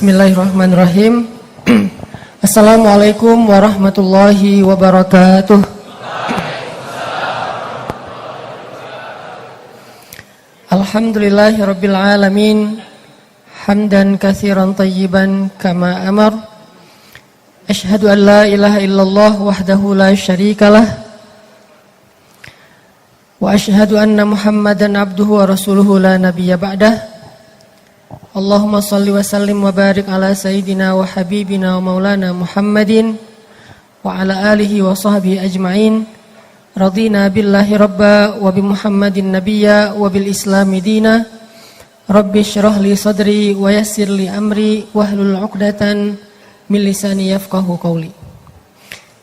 Bismillahirrahmanirrahim. Assalamualaikum warahmatullahi wabarakatuh. Alhamdulillahirabbil alamin. Hamdan katsiran thayyiban kama amar. Asyhadu an la ilaha illallah wahdahu la syarikalah. Wa asyhadu anna Muhammadan abduhu wa rasuluhu la nabiyya ba'dah. Allahumma salli wa sallim wa barik ala sayyidina wa habibina wa maulana Muhammadin wa ala alihi wa sahbihi ajma'in. Radina billahi rabba wa bi Muhammadin nabiyya wa bil islami dina. Rabbi syrah li sadri wa yassir li amri wahlul 'uqdatan min lisani yafqahu qawli.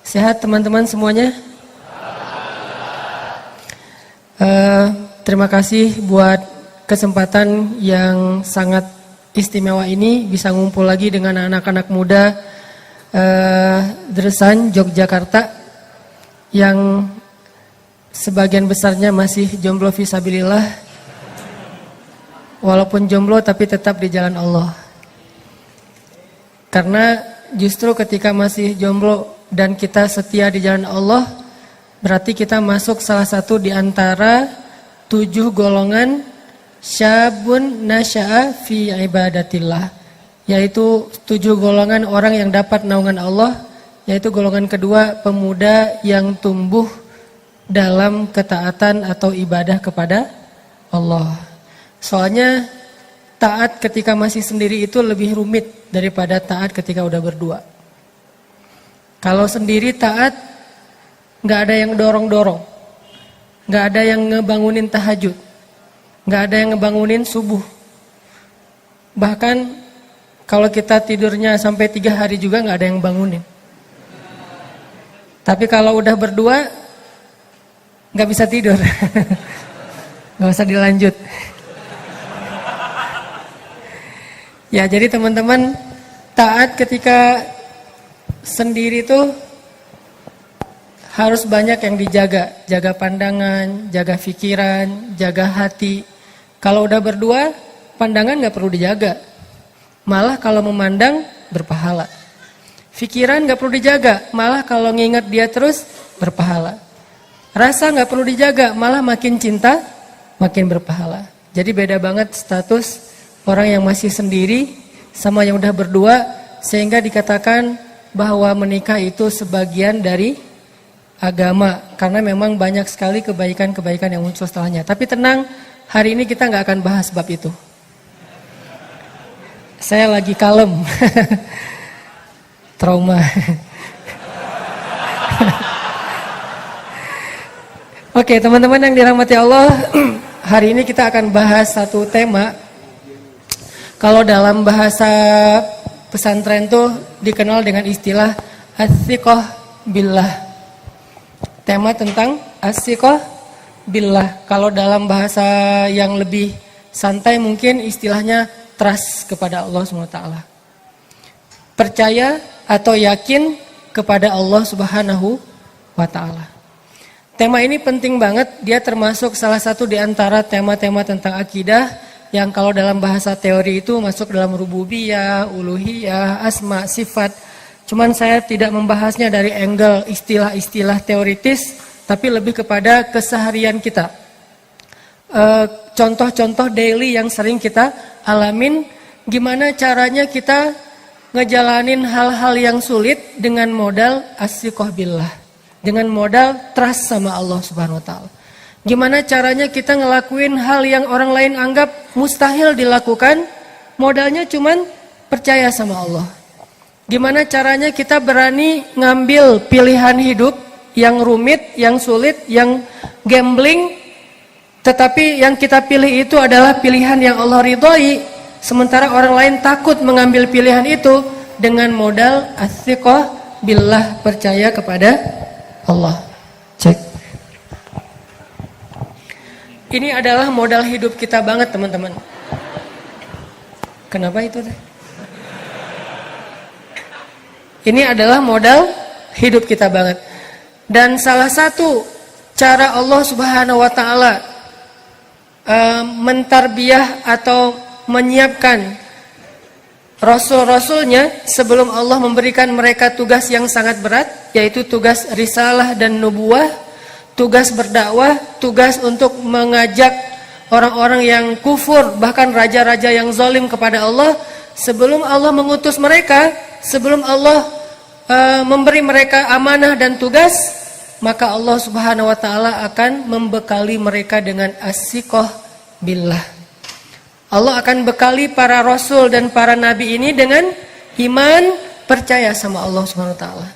Sehat teman-teman semuanya? Terima kasih buat kesempatan yang sangat istimewa ini bisa ngumpul lagi dengan anak-anak muda Dresan Yogyakarta yang sebagian besarnya masih jomblo fisabilillah. Walaupun jomblo tapi tetap di jalan Allah. Karena justru ketika masih jomblo dan kita setia di jalan Allah, berarti kita masuk salah satu di antara 7 golongan syabun nasya'a fi ibadatillah, yaitu 7 golongan orang yang dapat naungan Allah, yaitu golongan kedua, pemuda yang tumbuh dalam ketaatan atau ibadah kepada Allah. Soalnya taat ketika masih sendiri itu lebih rumit daripada taat ketika udah berdua. Kalau sendiri taat gak ada yang dorong-dorong, gak ada yang ngebangunin tahajud, gak ada yang ngebangunin subuh. Bahkan kalau kita tidurnya sampai 3 hari juga gak ada yang bangunin. Tapi kalau udah berdua gak bisa tidur. Gak usah dilanjut. Ya, jadi teman-teman, taat ketika sendiri tuh harus banyak yang dijaga. Jaga pandangan, jaga pikiran, jaga hati. Kalau udah berdua, pandangan gak perlu dijaga. Malah kalau memandang, berpahala. Pikiran gak perlu dijaga. Malah kalau nginget dia terus, berpahala. Rasa gak perlu dijaga. Malah makin cinta, makin berpahala. Jadi beda banget status orang yang masih sendiri sama yang udah berdua. Sehingga dikatakan bahwa menikah itu sebagian dari agama, karena memang banyak sekali kebaikan-kebaikan yang muncul setelahnya. Tapi tenang, hari ini kita nggak akan bahas bab itu. Saya lagi kalem, trauma. Oke, teman-teman yang dirahmati Allah, hari ini kita akan bahas satu tema. Kalau dalam bahasa pesantren tuh dikenal dengan istilah as-siqah billah. Tema tentang as-siqah billah. Kalau dalam bahasa yang lebih santai mungkin istilahnya trust kepada Allah SWT. Percaya atau yakin kepada Allah Subhanahu wa ta'ala. Tema ini penting banget, dia termasuk salah satu di antara tema-tema tentang akidah yang kalau dalam bahasa teori itu masuk dalam rububiyah, uluhiyah, asma, sifat. Cuman saya tidak membahasnya dari angle istilah-istilah teoritis, tapi lebih kepada keseharian kita. Contoh-contoh daily yang sering kita alamin, gimana caranya kita ngejalanin hal-hal yang sulit dengan modal as-siqah billah, dengan modal trust sama Allah Subhanahu wa taala. Gimana caranya kita ngelakuin hal yang orang lain anggap mustahil dilakukan, modalnya cuman percaya sama Allah. Gimana caranya kita berani ngambil pilihan hidup yang rumit, yang sulit, yang gambling, tetapi yang kita pilih itu adalah pilihan yang Allah ridhoi, sementara orang lain takut mengambil pilihan itu, dengan modal as-siqah billah, percaya kepada Allah. Cek. Ini adalah modal hidup kita banget, teman-teman. Kenapa itu? Ini adalah modal hidup kita banget. Dan salah satu cara Allah Subhanahu wa taala mentarbiyah atau menyiapkan Rasul-rasulnya sebelum Allah memberikan mereka tugas yang sangat berat, yaitu tugas risalah dan nubuwah, tugas berdakwah, tugas untuk mengajak orang-orang yang kufur, bahkan raja-raja yang zalim kepada Allah. Sebelum Allah mengutus mereka, sebelum Allah memberi mereka amanah dan tugas, maka Allah Subhanahu wa taala akan membekali mereka dengan as-siqah billah. Allah akan bekali para rasul dan para nabi ini dengan iman, percaya sama Allah Subhanahu wa taala.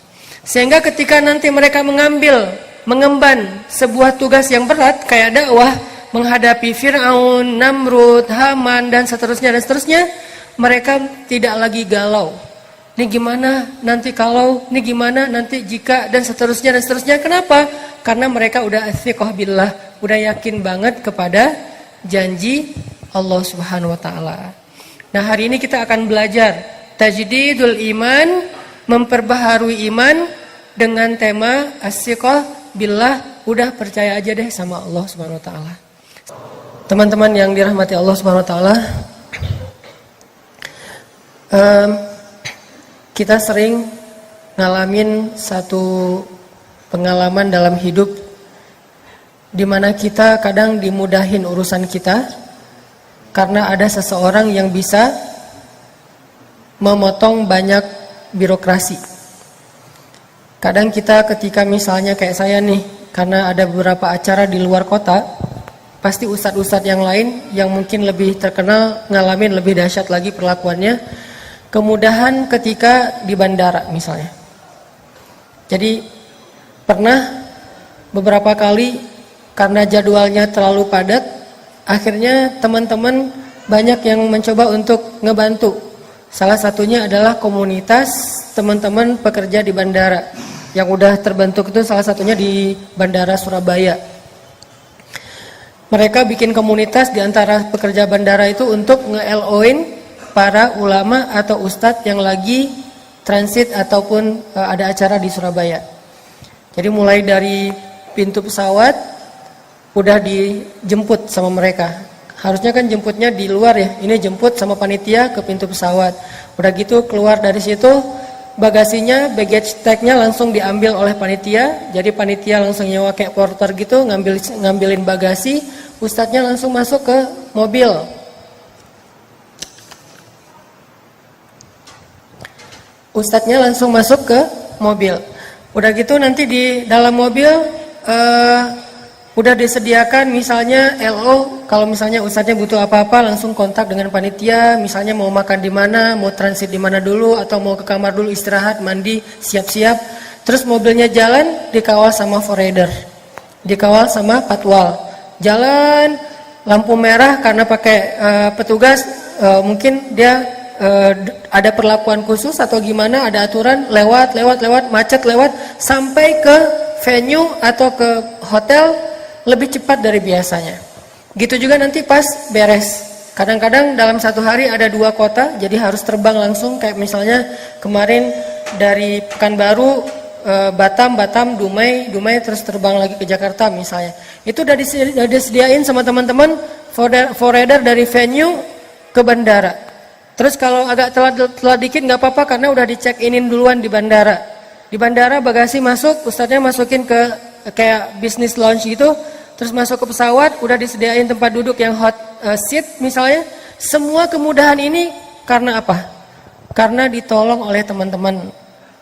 Sehingga ketika nanti mereka mengemban sebuah tugas yang berat kayak dakwah, menghadapi Fir'aun, Namrud, Haman dan seterusnya, mereka tidak lagi galau. Ini gimana nanti kalau, ini gimana nanti jika, dan seterusnya. Kenapa? Karena mereka udah as-siqah billah, udah yakin banget kepada janji Allah Subhanahu wa taala. Nah, hari ini kita akan belajar tajdidul iman, memperbaharui iman dengan tema as-siqah billah, udah percaya aja deh sama Allah Subhanahu wa taala. Teman-teman yang dirahmati Allah Subhanahu wa taala, kita sering ngalamin satu pengalaman dalam hidup di mana kita kadang dimudahin urusan kita karena ada seseorang yang bisa memotong banyak birokrasi. Kadang kita ketika misalnya kayak saya nih, karena ada beberapa acara di luar kota, pasti ustadz-ustadz yang lain yang mungkin lebih terkenal ngalamin lebih dahsyat lagi perlakuannya, kemudahan ketika di bandara misalnya. Jadi pernah beberapa kali karena jadwalnya terlalu padat, akhirnya teman-teman banyak yang mencoba untuk ngebantu. Salah satunya adalah komunitas teman-teman pekerja di bandara yang udah terbentuk itu, salah satunya di Bandara Surabaya. Mereka bikin komunitas di antara pekerja bandara itu untuk nge-LO-in para ulama atau ustadz yang lagi transit ataupun ada acara di Surabaya. Jadi mulai dari pintu pesawat udah dijemput sama mereka. Harusnya kan jemputnya di luar ya, ini jemput sama panitia ke pintu pesawat. Udah gitu keluar dari situ, bagasinya, baggage tag-nya langsung diambil oleh panitia. Jadi panitia langsung nyewa kayak porter gitu, ngambilin bagasi, ustadznya langsung masuk ke mobil. Ustadznya langsung masuk ke mobil. Udah gitu nanti di dalam mobil udah disediakan misalnya LO, kalau misalnya ustadznya butuh apa-apa langsung kontak dengan panitia, misalnya mau makan di mana, mau transit di mana dulu, atau mau ke kamar dulu istirahat, mandi, siap-siap. Terus mobilnya jalan dikawal sama forrider, dikawal sama patwal. Jalan lampu merah karena pakai petugas, mungkin dia ada perlakuan khusus atau gimana, ada aturan, lewat, macet lewat, sampai ke venue atau ke hotel lebih cepat dari biasanya. Gitu juga nanti pas beres. Kadang-kadang dalam satu hari ada 2 kota, jadi harus terbang langsung. Kayak misalnya kemarin dari Pekanbaru, Batam, Dumai, terus terbang lagi ke Jakarta misalnya. Itu udah disediain sama teman-teman forrider dari venue ke bandara. Terus kalau agak telat dikit nggak apa-apa karena udah di-check-inin duluan di bandara. Di bandara bagasi masuk, ustadznya masukin ke kayak business lounge gitu, terus masuk ke pesawat, udah disediain tempat duduk yang hot seat misalnya. Semua kemudahan ini karena apa? Karena ditolong oleh teman-teman,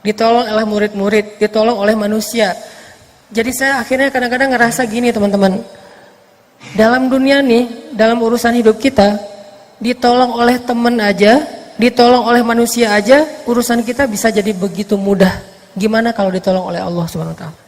ditolong oleh murid-murid, ditolong oleh manusia. Jadi saya akhirnya kadang-kadang ngerasa gini teman-teman, dalam dunia nih, dalam urusan hidup kita, ditolong oleh teman aja, ditolong oleh manusia aja, urusan kita bisa jadi begitu mudah. Gimana kalau ditolong oleh Allah Subhanahu wa taala?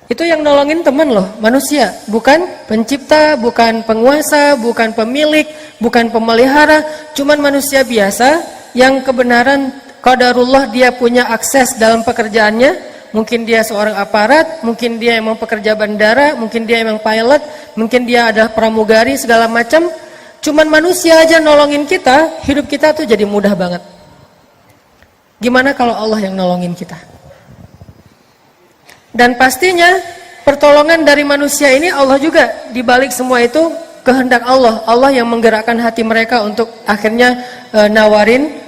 Itu yang nolongin teman loh, manusia, bukan pencipta, bukan penguasa, bukan pemilik, bukan pemelihara, cuman manusia biasa yang kebenaran qadarullah dia punya akses dalam pekerjaannya. Mungkin dia seorang aparat, mungkin dia emang pekerja bandara, mungkin dia emang pilot, mungkin dia adalah pramugari segala macam. Cuman manusia aja nolongin kita, hidup kita tuh jadi mudah banget. Gimana kalau Allah yang nolongin kita? Dan pastinya pertolongan dari manusia ini Allah juga, dibalik semua itu kehendak Allah. Allah yang menggerakkan hati mereka untuk akhirnya nawarin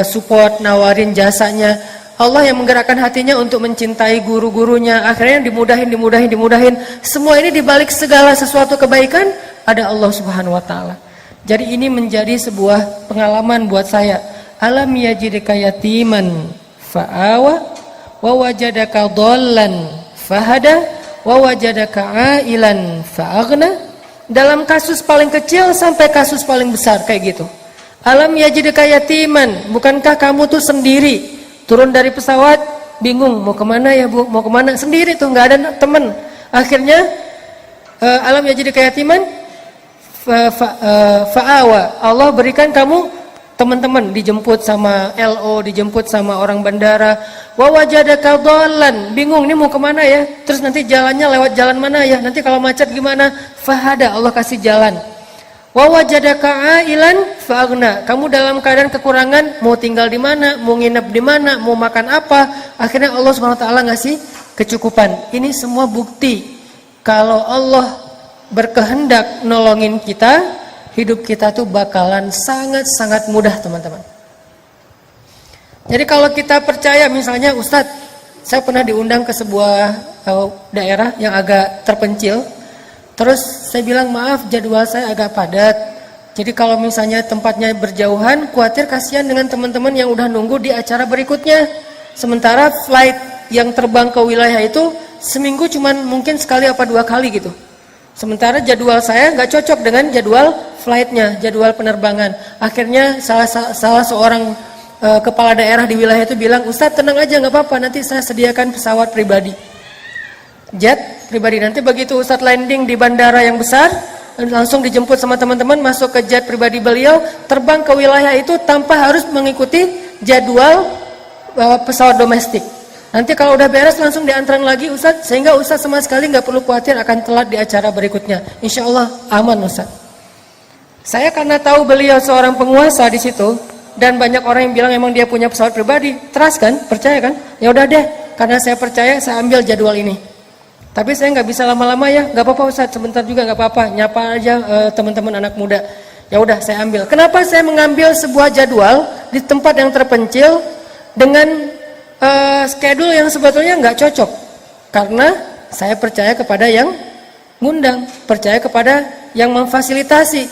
support, nawarin jasanya. Allah yang menggerakkan hatinya untuk mencintai guru-gurunya. Akhirnya dimudahin. Semua ini dibalik segala sesuatu kebaikan ada Allah Subhanahu wa taala. Jadi ini menjadi sebuah pengalaman buat saya. Alam yajidka yatiman fa'awa wa wajadaka dhallan fahada wa wajadaka ailan fa'aghna. Dalam kasus paling kecil sampai kasus paling besar kayak gitu. Alam yajidka yatiman, bukankah kamu tuh sendiri? Turun dari pesawat, bingung mau kemana ya bu, mau kemana, sendiri tuh, nggak ada teman. Akhirnya alam yajidka yatiman fa'awa, Allah berikan kamu teman-teman, dijemput sama LO, dijemput sama orang bandara. Wa wajadaka dhallan, bingung ini mau kemana ya, terus nanti jalannya lewat jalan mana ya, nanti kalau macet gimana, fahada, Allah kasih jalan. Wa wajadaka ailan fa'aghna, kamu dalam keadaan kekurangan, mau tinggal di mana, mau nginep di mana, mau makan apa, akhirnya Allah Subhanahu wa taala ngasih kecukupan. Ini semua bukti kalau Allah berkehendak nolongin kita, hidup kita tuh bakalan sangat-sangat mudah, teman-teman. Jadi kalau kita percaya, misalnya Ustadz, saya pernah diundang ke sebuah daerah yang agak terpencil. Terus saya bilang, maaf jadwal saya agak padat. Jadi kalau misalnya tempatnya berjauhan, khawatir kasihan dengan teman-teman yang udah nunggu di acara berikutnya. Sementara flight yang terbang ke wilayah itu seminggu cuman mungkin sekali apa 2 kali gitu. Sementara jadwal saya nggak cocok dengan jadwal flightnya, jadwal penerbangan. Akhirnya salah seorang kepala daerah di wilayah itu bilang, Ustadz tenang aja nggak apa-apa, nanti saya sediakan pesawat pribadi. Jet pribadi, nanti begitu Ustadz landing di bandara yang besar, langsung dijemput sama teman-teman, masuk ke jet pribadi beliau, terbang ke wilayah itu tanpa harus mengikuti jadwal pesawat domestik. Nanti kalau udah beres langsung diantarkan lagi Ustadz, sehingga Ustadz sama sekali nggak perlu khawatir akan telat di acara berikutnya. Insya Allah aman Ustadz. Saya karena tahu beliau seorang penguasa di situ, dan banyak orang yang bilang emang dia punya pesawat pribadi, trust kan, percaya kan? Ya udah deh, karena saya percaya saya ambil jadwal ini. Tapi saya nggak bisa lama-lama ya, nggak apa-apa Ustadz, sebentar juga nggak apa-apa, nyapa aja teman-teman anak muda. Ya udah saya ambil. Kenapa saya mengambil sebuah jadwal di tempat yang terpencil dengan schedule yang sebetulnya nggak cocok? Karena saya percaya kepada yang ngundang, percaya kepada yang memfasilitasi.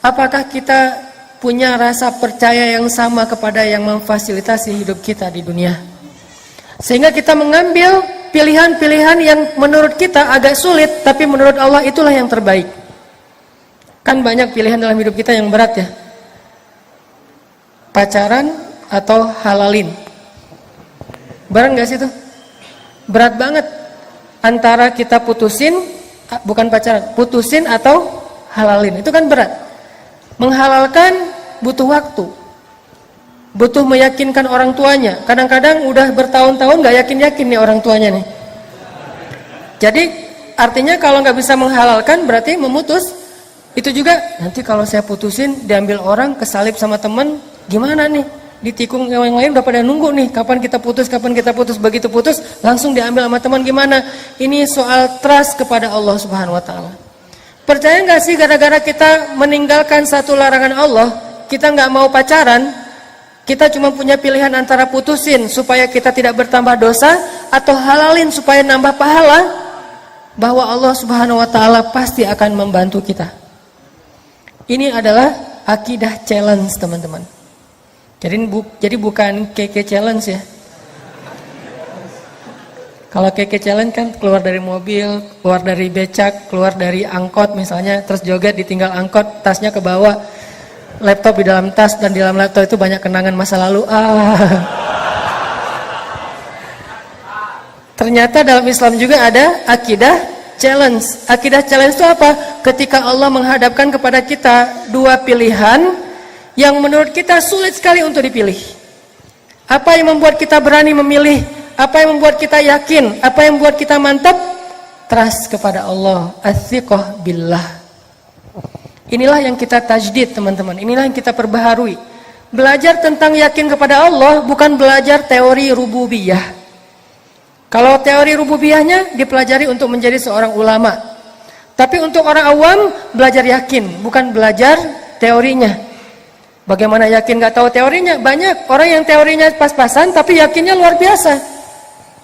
Apakah kita punya rasa percaya yang sama kepada yang memfasilitasi hidup kita di dunia? Sehingga kita mengambil pilihan-pilihan yang menurut kita agak sulit, tapi menurut Allah itulah yang terbaik. Kan banyak pilihan dalam hidup kita yang berat ya. Pacaran atau halalin. Berat gak sih itu? Berat banget. Antara kita putusin, bukan pacaran, putusin atau halalin. Itu kan berat. Menghalalkan butuh waktu. Butuh meyakinkan orang tuanya. Kadang-kadang udah bertahun-tahun gak yakin-yakin nih orang tuanya nih. Jadi artinya kalau gak bisa menghalalkan berarti memutus. Itu juga nanti kalau saya putusin diambil orang, kesalip sama teman, gimana nih? Ditikung yang lain udah pada nunggu nih, kapan kita putus, kapan kita putus. Begitu putus langsung diambil sama teman, gimana? Ini soal trust kepada Allah Subhanahu wa taala. Percaya gak sih gara-gara kita meninggalkan satu larangan Allah, kita gak mau pacaran, kita cuma punya pilihan antara putusin supaya kita tidak bertambah dosa atau halalin supaya nambah pahala, bahwa Allah Subhanahu wa taala pasti akan membantu kita. Ini adalah akidah challenge, teman-teman. Jadi bukan keke challenge ya. Kalau keke challenge kan keluar dari mobil, keluar dari becak, keluar dari angkot misalnya, terus joget ditinggal angkot, tasnya ke bawah, laptop di dalam tas, dan di dalam laptop itu banyak kenangan masa lalu. Ternyata dalam Islam juga ada akidah challenge. Akidah challenge itu apa? Ketika Allah menghadapkan kepada kita dua pilihan yang menurut kita sulit sekali untuk dipilih. Apa yang membuat kita berani memilih? Apa yang membuat kita yakin? Apa yang membuat kita mantap? Trust kepada Allah, athiqah billah. Inilah yang kita tajdid, teman-teman. Inilah yang kita perbaharui. Belajar tentang yakin kepada Allah bukan belajar teori rububiyah. Kalau teori rububiyahnya dipelajari untuk menjadi seorang ulama. Tapi untuk orang awam belajar yakin, bukan belajar teorinya. Bagaimana yakin gak tahu teorinya? Banyak orang yang teorinya pas-pasan tapi yakinnya luar biasa.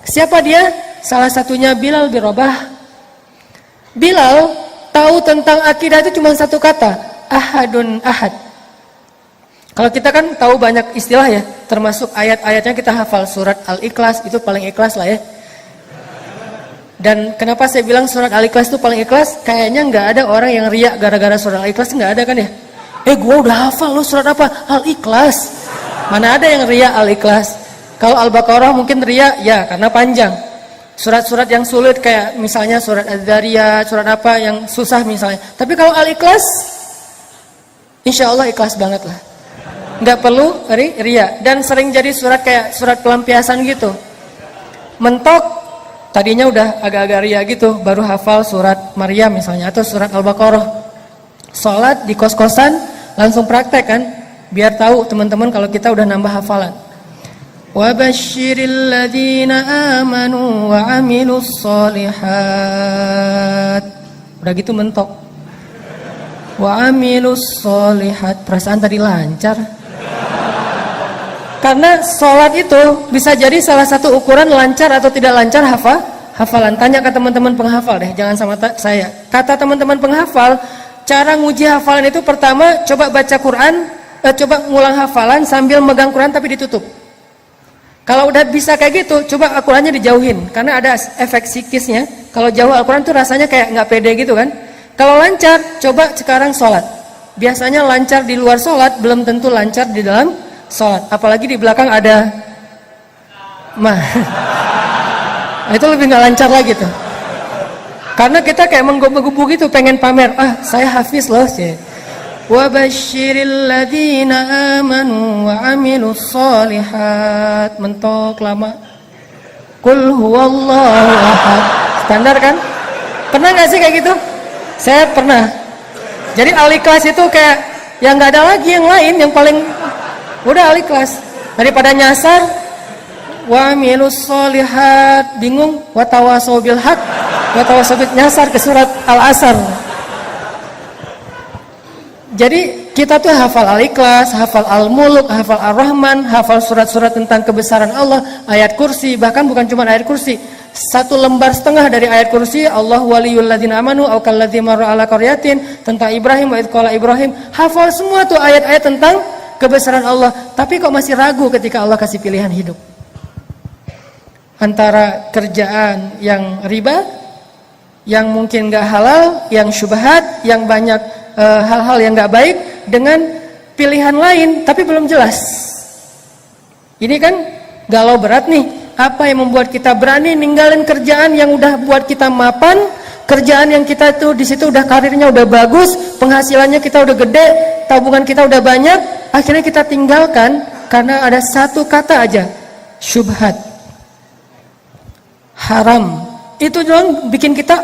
Siapa dia? Salah satunya Bilal bin Rabah. Bilal tahu tentang akidah itu cuma satu kata, ahadun ahad. Kalau kita kan tahu banyak istilah ya, termasuk ayat-ayatnya kita hafal. Surat Al-Ikhlas itu paling ikhlas lah ya. Dan kenapa saya bilang surat Al-Ikhlas itu paling ikhlas? Kayaknya nggak ada orang yang riak gara-gara surat Al-Ikhlas, nggak ada kan ya? Gue udah hafal lo surat apa? Al-Ikhlas. Mana ada yang riak Al-Ikhlas? Kalau Al-Baqarah mungkin riak ya karena panjang. Surat-surat yang sulit kayak misalnya surat Az-Zariyat, surat apa yang susah misalnya. Tapi kalau Al-Ikhlas, insya Allah ikhlas banget lah. Nggak perlu riak. Dan sering jadi surat kayak surat pelampiasan gitu. Mentok, tadinya udah agak-agak riak gitu, baru hafal surat Maryam misalnya atau surat Al-Baqarah. Sholat di kos-kosan langsung praktek kan, biar tahu teman-teman kalau kita udah nambah hafalan. Wa basyiril ladzina amanu wa amilus sholihat. Udah gitu mentok. Wa amilus sholihat. Perasaan tadi lancar. Karena sholat itu bisa jadi salah satu ukuran lancar atau tidak lancar hafalan. Tanya ke teman-teman penghafal deh, jangan sama saya. Kata teman-teman penghafal, cara nguji hafalan itu pertama coba baca Quran, coba ngulang hafalan sambil megang Quran tapi ditutup. Kalau udah bisa kayak gitu, coba Al-Qurannya dijauhin karena ada efek psikisnya. Kalau jauh Al-Quran tuh rasanya kayak nggak pede gitu kan. Kalau lancar, coba sekarang sholat. Biasanya lancar di luar sholat belum tentu lancar di dalam sholat. Apalagi di belakang ada itu lebih nggak lancar lagi tuh. Karena kita kayak menggebu-gebu gitu, pengen pamer, saya hafiz loh sih. Wa basyiril ladzina amanu wa amilus sholihat. Mentok lama. Qul huwallahu ahad. Standar kan? Pernah nggak sih kayak gitu? Saya pernah. Jadi Al-Ikhlas itu kayak yang nggak ada lagi yang lain, yang paling udah Al-Ikhlas. Daripada nyasar, wa amilus sholihat, bingung, wa tawasau bil haq. Nyasar ke surat Al-Asr. Jadi kita tuh hafal Al-Ikhlas, hafal Al-Mulk, hafal Ar-Rahman, hafal surat-surat tentang kebesaran Allah, ayat kursi, bahkan bukan cuma ayat kursi. 1,5 lembar dari ayat kursi, Allah waliyul ladzina amanu au kalladzi marra ala qaryatin, tentang Ibrahim wa idz qala Ibrahim. Hafal semua tuh ayat-ayat tentang kebesaran Allah. Tapi kok masih ragu ketika Allah kasih pilihan hidup? Antara kerjaan yang riba, yang mungkin gak halal, yang syubhat, yang banyak hal-hal yang gak baik, dengan pilihan lain tapi belum jelas. Ini kan galau berat nih. Apa yang membuat kita berani ninggalin kerjaan yang udah buat kita mapan, kerjaan yang kita tuh di situ udah karirnya udah bagus, penghasilannya kita udah gede, tabungan kita udah banyak, akhirnya kita tinggalkan karena ada satu kata aja, syubhat, haram. Itu doang bikin kita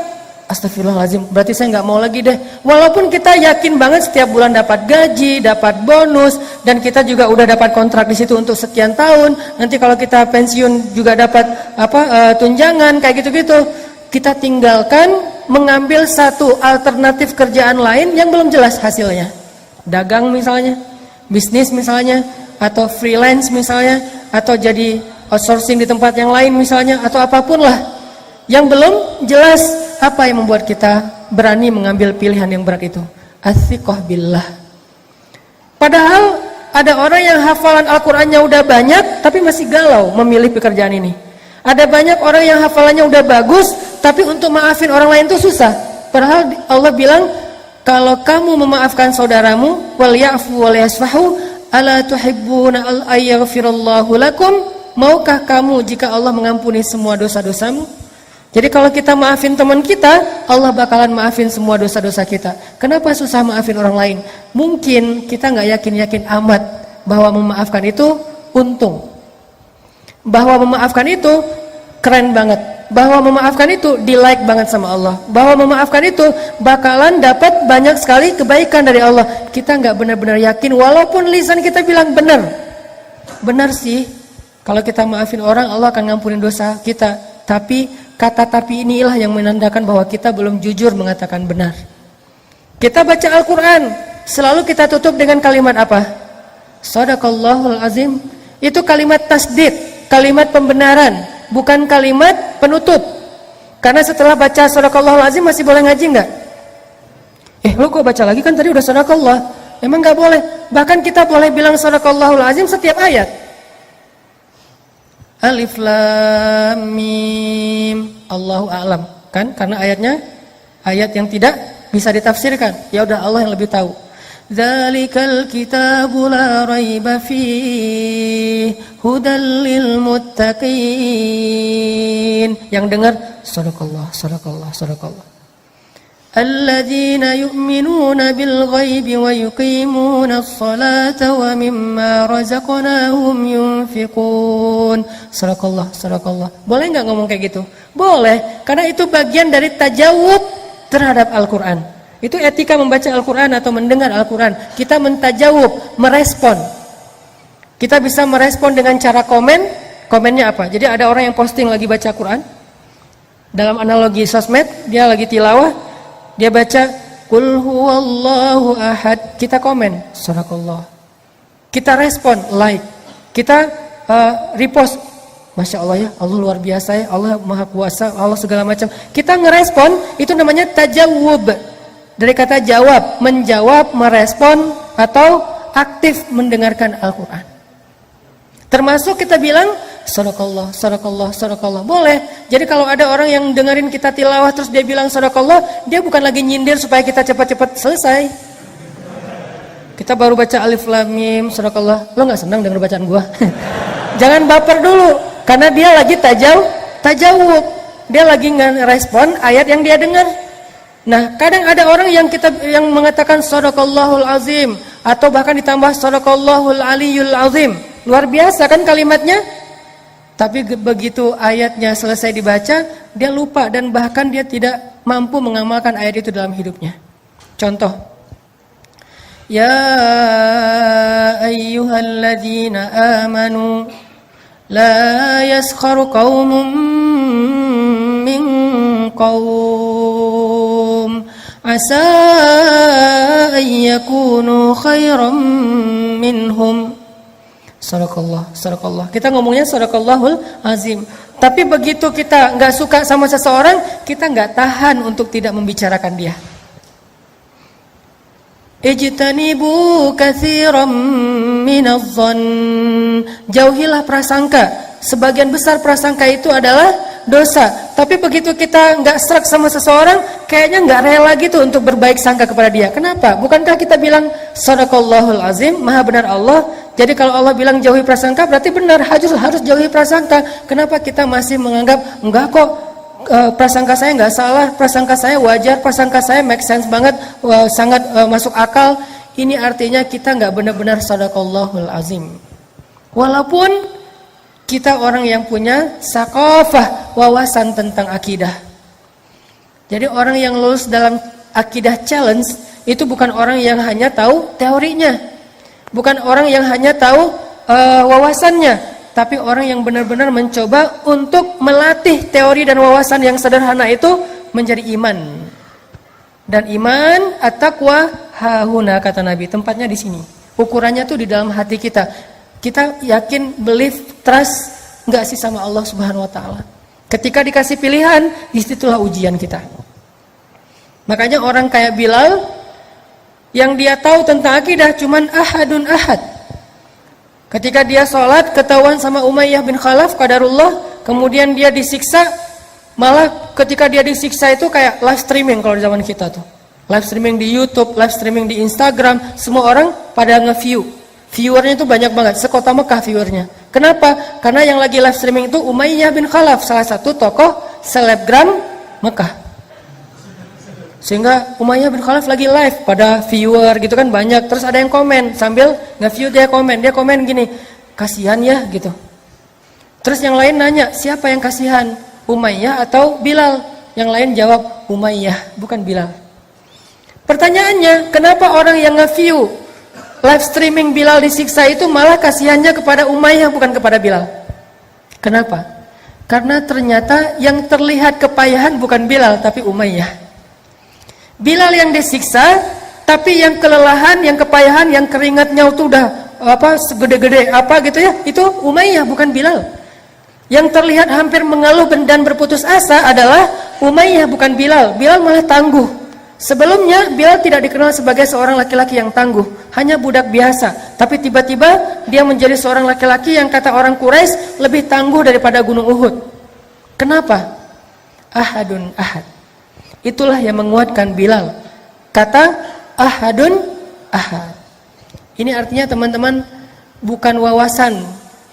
astagfirullahaladzim, berarti saya nggak mau lagi deh. Walaupun kita yakin banget setiap bulan dapat gaji, dapat bonus, dan kita juga udah dapat kontrak di situ untuk sekian tahun. Nanti kalau kita pensiun juga dapat tunjangan kayak gitu-gitu. Kita tinggalkan mengambil satu alternatif kerjaan lain yang belum jelas hasilnya. Dagang misalnya, bisnis misalnya, atau freelance misalnya, atau jadi outsourcing di tempat yang lain misalnya, atau apapun lah yang belum jelas. Apa yang membuat kita berani mengambil pilihan yang berat itu? Athiqah billah. Padahal ada orang yang hafalan Al-Qur'annya udah banyak tapi masih galau memilih pekerjaan ini. Ada banyak orang yang hafalannya udah bagus tapi untuk maafin orang lain itu susah. Padahal Allah bilang, kalau kamu memaafkan saudaramu, wal ya'fu wal yasfahu, ala tuhibbuna ayaghfirallahu lakum? Maukah kamu jika Allah mengampuni semua dosa-dosamu? Jadi kalau kita maafin teman kita, Allah bakalan maafin semua dosa-dosa kita. Kenapa susah maafin orang lain? Mungkin kita nggak yakin-yakin amat bahwa memaafkan itu untung, bahwa memaafkan itu keren banget, bahwa memaafkan itu di-like banget sama Allah, bahwa memaafkan itu bakalan dapat banyak sekali kebaikan dari Allah. Kita nggak benar-benar yakin, walaupun lisan kita bilang benar sih. Kalau kita maafin orang, Allah akan ngampunin dosa kita. Tapi kata tapi inilah yang menandakan bahwa kita belum jujur mengatakan benar. Kita baca Al-Quran, selalu kita tutup dengan kalimat apa? Shadaqallahul azim. Itu kalimat tasdid, kalimat pembenaran, bukan kalimat penutup. Karena setelah baca shadaqallahul azim masih boleh ngaji enggak? Lu kok baca lagi, kan tadi udah shadaqallah. Memang enggak boleh. Bahkan kita boleh bilang shadaqallahul azim setiap ayat. Alif lam mim. Allahu a'lam. Kan? Karena ayatnya ayat yang tidak bisa ditafsirkan. Ya udah, Allah yang lebih tahu. Dzalikal kitabu la raiba fihi hudal lil muttaqin. Yang dengar sadaqallah, sadaqallah, sadaqallah. Alladzina yu'minuna bil ghaibi wa yuqimuna as-salata wa mimma razaqnahum yunfiqun. Sadaqallah, sadaqallah. Boleh enggak ngomong kayak gitu? Boleh, karena itu bagian dari tajawub terhadap Al-Qur'an. Itu etika membaca Al-Quran atau mendengar Al-Quran. Kita mentajawub, merespon. Kita bisa merespon dengan cara komen. Komennya apa? Jadi ada orang yang posting lagi baca Quran. Dalam analogi sosmed, dia lagi tilawah, dia baca Qul huwallahu ahad. Kita komen, Sadaqallah. Kita respon, like. Kita repost. Masya Allah ya, Allah luar biasa ya, Allah maha kuasa, Allah segala macam. Kita ngerespon, itu namanya tajawub. Dari kata jawab, menjawab, merespon, atau aktif mendengarkan Al-Quran. Termasuk kita bilang, Sadaqallah, Sadaqallah, Sadaqallah. Boleh. Jadi kalau ada orang yang dengerin kita tilawah terus dia bilang Sadaqallah, dia bukan lagi nyindir supaya kita cepat-cepat selesai. Kita baru baca Alif Lam Mim, Sadaqallah. Lo gak senang denger bacaan gua? Jangan baper dulu, karena dia lagi tajawub. Dia lagi ngerespon ayat yang dia dengar. Nah, kadang ada orang yang mengatakan Shadaqallahul azim atau bahkan ditambah Shadaqallahul aliyul azim. Luar biasa kan kalimatnya? Tapi begitu ayatnya selesai dibaca, dia lupa dan bahkan dia tidak mampu mengamalkan ayat itu dalam hidupnya. Contoh. Ya ayyuhalladzina amanu la yaskharu qaumun min qaum asa ayyakunu khairan minhum. Sadaqallah, sadaqallah. Kita ngomongnya sadaqallahul azim. Tapi begitu kita nggak suka sama seseorang, kita nggak tahan untuk tidak membicarakan dia. Ijtanibu katsiran minadh-dhann. Jauhilah prasangka. Sebagian besar prasangka itu adalah dosa. Tapi begitu kita nggak serak sama seseorang, kayaknya nggak rela gitu untuk berbaik sangka kepada dia. Kenapa? Bukankah kita bilang Shadaqallahul azim, maha benar Allah? Jadi kalau Allah bilang jauhi prasangka, berarti benar, harus jauhi prasangka. Kenapa kita masih menganggap enggak kok, prasangka saya nggak salah, prasangka saya wajar, prasangka saya make sense banget, sangat masuk akal. Ini artinya kita nggak benar-benar Shadaqallahul azim. Walaupun kita orang yang punya sakofah, wawasan tentang akidah. Jadi orang yang lulus dalam akidah challenge itu bukan orang yang hanya tahu teorinya, bukan orang yang hanya tahu wawasannya, tapi orang yang benar-benar mencoba untuk melatih teori dan wawasan yang sederhana itu menjadi iman. Dan iman at-taqwa hahuna, kata Nabi, tempatnya di sini. Ukurannya tuh di dalam hati kita. Kita yakin, believe, trust enggak sih sama Allah Subhanahu wa taala. Ketika dikasih pilihan, disitulah ujian kita. Makanya orang kayak Bilal yang dia tahu tentang akidah cuman ahadun ahad. Ketika dia sholat ketahuan sama Umayyah bin Khalaf qadarullah, kemudian dia disiksa, malah ketika dia disiksa itu kayak live streaming kalau di zaman kita tuh. Live streaming di YouTube, live streaming di Instagram, semua orang pada nge-view. Viewernya itu banyak banget, sekota Mekah viewernya. Kenapa? Karena yang lagi live streaming itu Umayyah bin Khalaf, salah satu tokoh selebgram Mekah. Sehingga Umayyah bin Khalaf lagi live, pada viewer gitu kan banyak. Terus ada yang komen, sambil nge-view dia komen gini, kasihan ya gitu. Terus yang lain nanya, siapa yang kasihan? Umayyah atau Bilal? Yang lain jawab, Umayyah, bukan Bilal. Pertanyaannya, kenapa orang yang nge-view live streaming Bilal disiksa itu malah kasihannya kepada Umayyah bukan kepada Bilal? Kenapa? Karena ternyata yang terlihat kepayahan bukan Bilal tapi Umayyah. Bilal yang disiksa, tapi yang kelelahan, yang kepayahan, yang keringatnya itu udah segede-gede apa gitu ya, itu Umayyah bukan Bilal. Yang terlihat hampir mengeluh dan berputus asa adalah Umayyah bukan Bilal. Bilal malah tangguh. Sebelumnya Bilal tidak dikenal sebagai seorang laki-laki yang tangguh, hanya budak biasa. Tapi tiba-tiba dia menjadi seorang laki-laki yang kata orang Quraisy lebih tangguh daripada gunung Uhud. Kenapa? Ahadun ahad. Itulah yang menguatkan Bilal. Kata ahadun ahad. Ini artinya teman-teman, bukan wawasan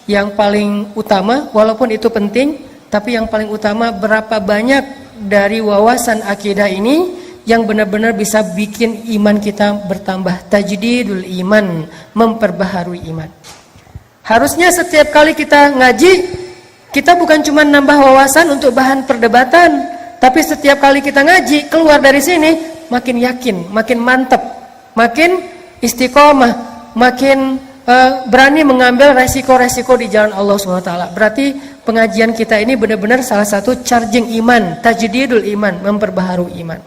yang paling utama, walaupun itu penting, tapi yang paling utama berapa banyak dari wawasan akidah ini yang benar-benar bisa bikin iman kita bertambah. Tajdidul iman, memperbaharui iman. Harusnya setiap kali kita ngaji, kita bukan cuma nambah wawasan untuk bahan perdebatan, tapi setiap kali kita ngaji, keluar dari sini makin yakin, makin mantap, makin istiqomah, makin berani mengambil resiko-resiko di jalan Allah SWT. Berarti pengajian kita ini benar-benar salah satu charging iman, tajdidul iman, memperbaharui iman.